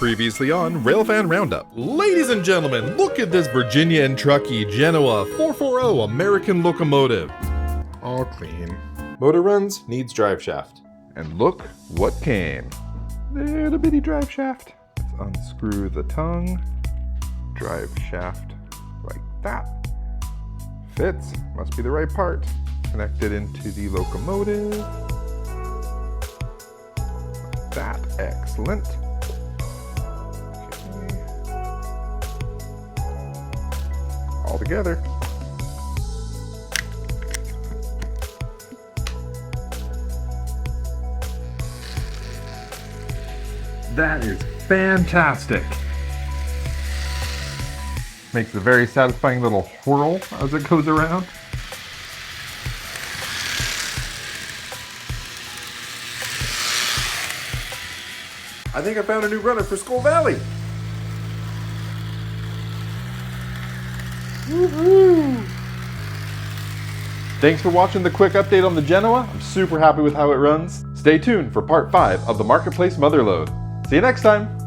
Previously on Railfan Roundup. Ladies and gentlemen, look at this Virginia and Truckee Genoa 440 American locomotive. All clean. Motor runs, needs drive shaft. And look what came. Little bitty drive shaft. Let's unscrew the tongue. Drive shaft like that. Fits. Must be the right part. Connect it into the locomotive. Like that. Excellent. Okay. All together. That is fantastic. Makes a very satisfying little whirl as it goes around. I think I found a new runner for Skull Valley. Woohoo! Thanks for watching the quick update on the Genoa. I'm super happy with how it runs. Stay tuned for part 5 of the Marketplace Motherlode. See you next time.